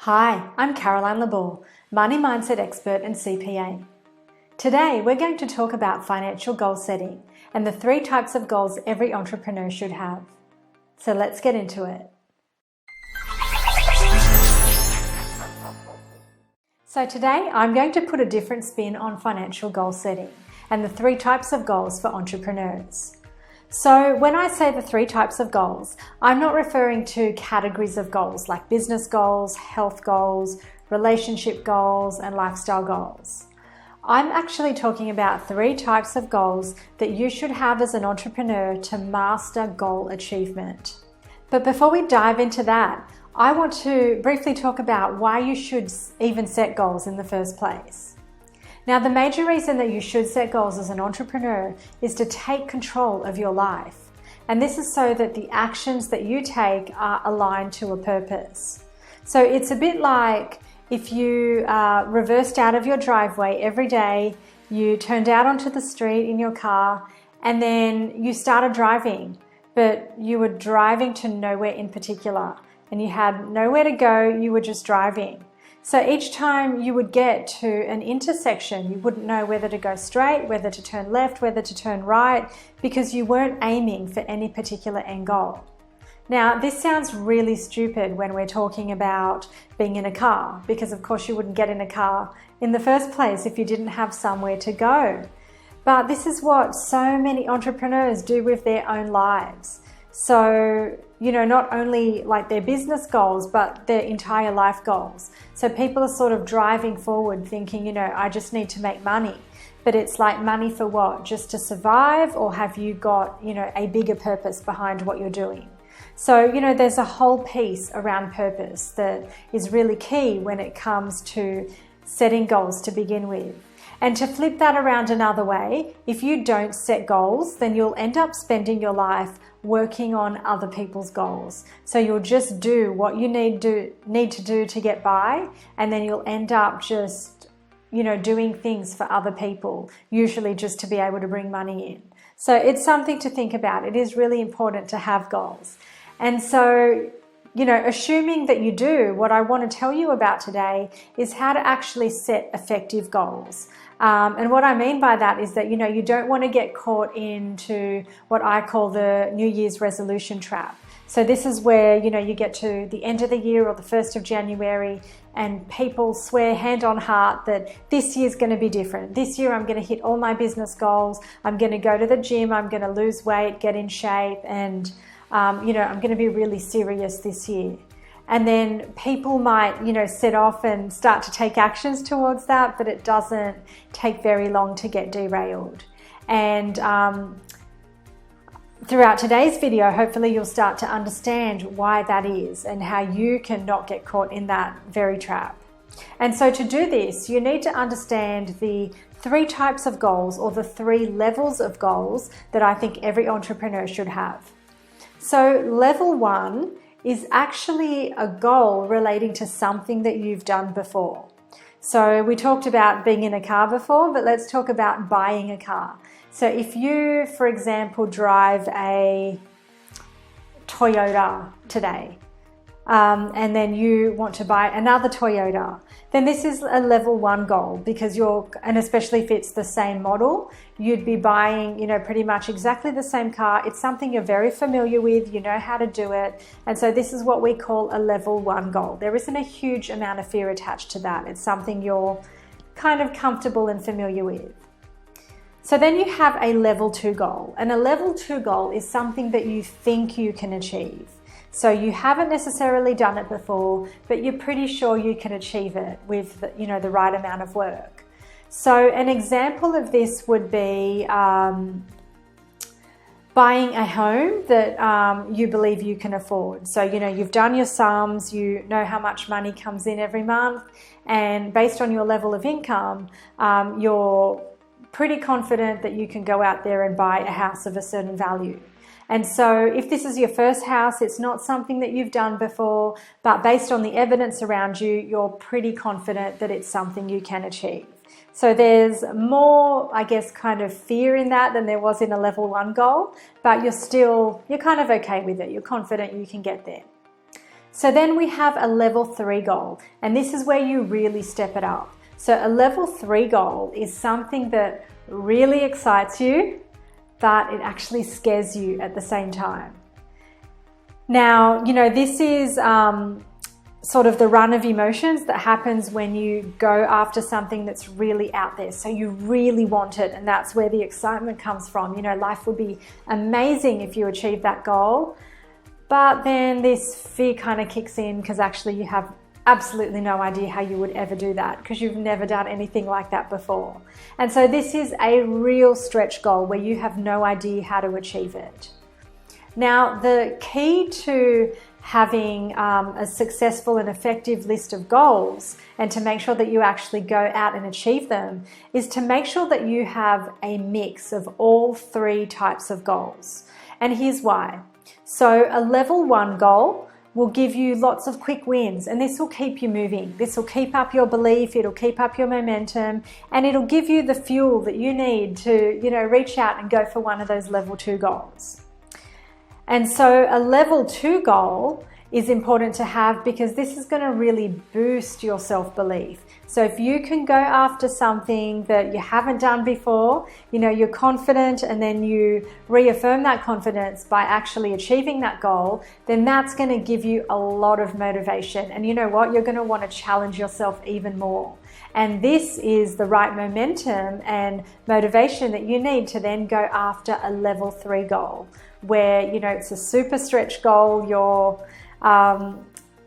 Hi, I'm Caroline Labor, money mindset expert and CPA. Today, we're going to talk about financial goal setting and the 3 types of goals every entrepreneur should have. So let's get into it. So today, I'm going to put a different spin on financial goal setting and the 3 types of goals for entrepreneurs. So when I say the 3 types of goals, I'm not referring to categories of goals like business goals, health goals, relationship goals, and lifestyle goals. I'm actually talking about 3 types of goals that you should have as an entrepreneur to master goal achievement. But before we dive into that, I want to briefly talk about why you should even set goals in the first place. Now, the major reason that you should set goals as an entrepreneur is to take control of your life. And this is so that the actions that you take are aligned to a purpose. So it's a bit like if you reversed out of your driveway every day, you turned out onto the street in your car, and then you started driving, but you were driving to nowhere in particular, and you had nowhere to go, you were just driving. So each time you would get to an intersection, you wouldn't know whether to go straight, whether to turn left, whether to turn right, because you weren't aiming for any particular end goal. Now, this sounds really stupid when we're talking about being in a car, because of course you wouldn't get in a car in the first place if you didn't have somewhere to go. But this is what so many entrepreneurs do with their own lives. So, not only like their business goals, but their entire life goals. So people are sort of driving forward thinking, I just need to make money. But it's like, money for what? Just to survive? Or have you got, a bigger purpose behind what you're doing? So, there's a whole piece around purpose that is really key when it comes to setting goals to begin with. And to flip that around another way, if you don't set goals, then you'll end up spending your life working on other people's goals. So you'll just do what you need to do to get by, and then you'll end up just, doing things for other people, usually just to be able to bring money in. So it's something to think about. It is really important to have goals. And so, assuming that you do, what I want to tell you about today is how to actually set effective goals. And what I mean by that is that, you don't want to get caught into what I call the New Year's resolution trap. So this is where, you get to the end of the year or the 1st of January and people swear hand on heart that this year's going to be different. This year I'm going to hit all my business goals. I'm going to go to the gym. I'm going to lose weight, get in shape, and I'm going to be really serious this year. And then people might, set off and start to take actions towards that, but it doesn't take very long to get derailed. And throughout today's video, hopefully you'll start to understand why that is and how you can not get caught in that very trap. And so to do this, you need to understand the 3 types of goals, or the 3 levels of goals that I think every entrepreneur should have. So level 1 is actually a goal relating to something that you've done before. So we talked about being in a car before, but let's talk about buying a car. So if you, for example, drive a Toyota today, and then you want to buy another Toyota, then this is a level 1 goal, because and especially if it's the same model, you'd be buying, pretty much exactly the same car. It's something you're very familiar with, you know how to do it. And so this is what we call a level 1 goal. There isn't a huge amount of fear attached to that. It's something you're kind of comfortable and familiar with. So then you have a level 2 goal, and a level 2 goal is something that you think you can achieve. So you haven't necessarily done it before, but you're pretty sure you can achieve it with, the right amount of work. So an example of this would be buying a home that you believe you can afford. So, you've done your sums, you know how much money comes in every month, and based on your level of income, you're pretty confident that you can go out there and buy a house of a certain value. And so if this is your first house, it's not something that you've done before, but based on the evidence around you, you're pretty confident that it's something you can achieve. So there's more, kind of fear in that than there was in a level 1 goal, but you're kind of okay with it. You're confident you can get there. So then we have a level 3 goal, and this is where you really step it up. So a level 3 goal is something that really excites you, but it actually scares you at the same time. Now, this is sort of the run of emotions that happens when you go after something that's really out there. So you really want it, and that's where the excitement comes from. Life would be amazing if you achieve that goal, but then this fear kind of kicks in because actually you have absolutely no idea how you would ever do that because you've never done anything like that before. And so this is a real stretch goal where you have no idea how to achieve it. Now, the key to having a successful and effective list of goals and to make sure that you actually go out and achieve them is to make sure that you have a mix of all 3 types of goals. And here's why. So a level 1 goal will give you lots of quick wins, and this will keep you moving. This will keep up your belief, it'll keep up your momentum, and it'll give you the fuel that you need to, reach out and go for one of those level 2 goals. And so a level 2 goal is important to have because this is going to really boost your self-belief. So if you can go after something that you haven't done before, you're confident, and then you reaffirm that confidence by actually achieving that goal, then that's going to give you a lot of motivation. And you know what? You're going to want to challenge yourself even more. And this is the right momentum and motivation that you need to then go after a level 3 goal, where, it's a super stretch goal. You're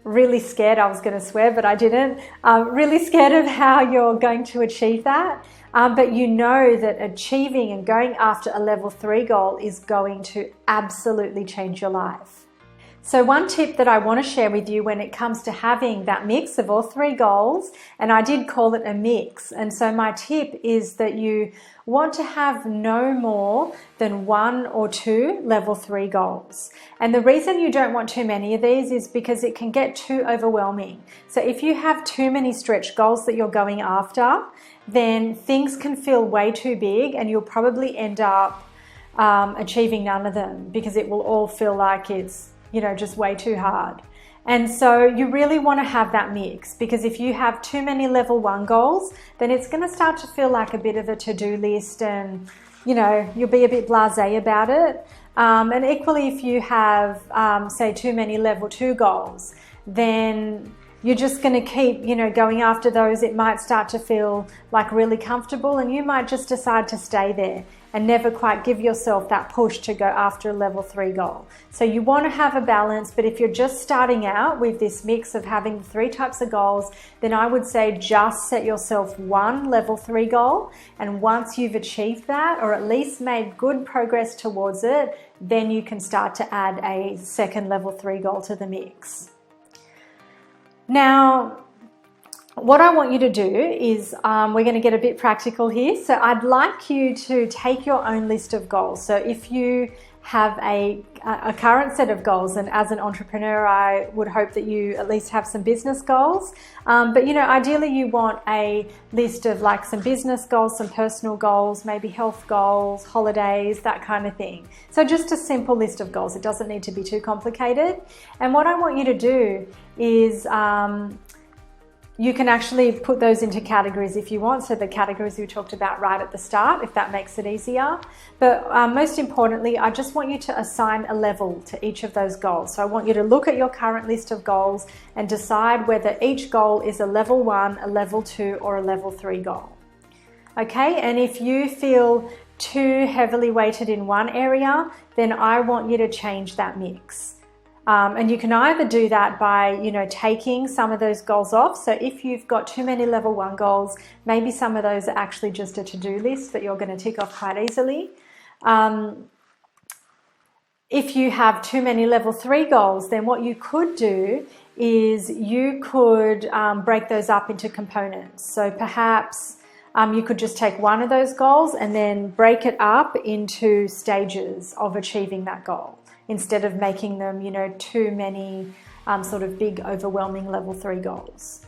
really scared, I was going to swear, but I didn't, really scared of how you're going to achieve that. But you know that achieving and going after a level 3 goal is going to absolutely change your life. So one tip that I want to share with you when it comes to having that mix of all 3 goals, and I did call it a mix, and so my tip is that you want to have no more than 1 or 2 level 3 goals. And the reason you don't want too many of these is because it can get too overwhelming. So if you have too many stretch goals that you're going after, then things can feel way too big, and you'll probably end up achieving none of them because it will all feel like it's just way too hard. And so you really want to have that mix, because if you have too many level 1 goals, then it's going to start to feel like a bit of a to-do list, and you'll be a bit blasé about it. And equally, if you have say too many level 2 goals, then you're just going to keep going after those. It might start to feel like really comfortable, and you might just decide to stay there and never quite give yourself that push to go after a level 3 goal. So you want to have a balance, but if you're just starting out with this mix of having 3 types of goals, then I would say just set yourself 1 level 3 goal, and once you've achieved that, or at least made good progress towards it, then you can start to add a second level 3 goal to the mix. Now, what I want you to do is, we're going to get a bit practical here. So I'd like you to take your own list of goals. So if you have a current set of goals, and as an entrepreneur, I would hope that you at least have some business goals. But ideally you want a list of like some business goals, some personal goals, maybe health goals, holidays, that kind of thing. So just a simple list of goals. It doesn't need to be too complicated. And what I want you to do is, you can actually put those into categories if you want. So the categories we talked about right at the start, if that makes it easier. But most importantly, I just want you to assign a level to each of those goals. So I want you to look at your current list of goals and decide whether each goal is a level 1, a level 2, or a level 3 goal. Okay, and if you feel too heavily weighted in one area, then I want you to change that mix. And you can either do that by, taking some of those goals off. So if you've got too many level 1 goals, maybe some of those are actually just a to-do list that you're going to tick off quite easily. If you have too many level 3 goals, then what you could do is you could break those up into components. So perhaps you could just take one of those goals and then break it up into stages of achieving that goal, instead of making them, too many sort of big, overwhelming level 3 goals.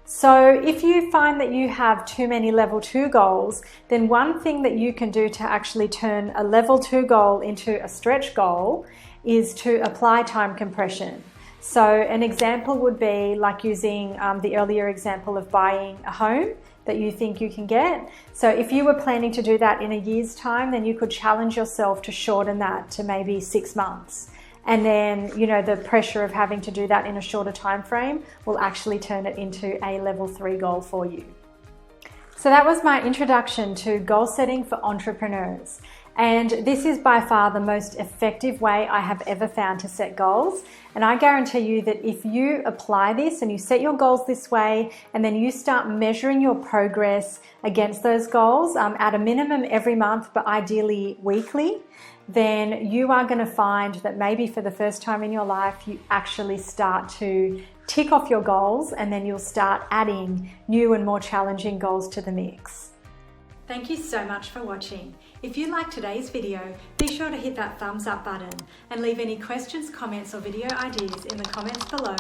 So if you find that you have too many level 2 goals, then one thing that you can do to actually turn a level 2 goal into a stretch goal is to apply time compression. So an example would be like using the earlier example of buying a home that you think you can get. So if you were planning to do that in a year's time, then you could challenge yourself to shorten that to maybe 6 months. And then, you know, the pressure of having to do that in a shorter time frame will actually turn it into a level 3 goal for you. So that was my introduction to goal setting for entrepreneurs. And this is by far the most effective way I have ever found to set goals. And I guarantee you that if you apply this and you set your goals this way, and then you start measuring your progress against those goals at a minimum every month, but ideally weekly, then you are going to find that maybe for the first time in your life, you actually start to tick off your goals, and then you'll start adding new and more challenging goals to the mix. Thank you so much for watching. If you liked today's video, be sure to hit that thumbs up button and leave any questions, comments or video ideas in the comments below.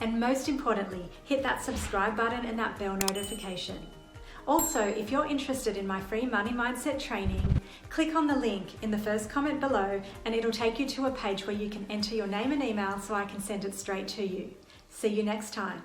And most importantly, hit that subscribe button and that bell notification. Also, if you're interested in my free money mindset training, click on the link in the first comment below and it'll take you to a page where you can enter your name and email so I can send it straight to you. See you next time.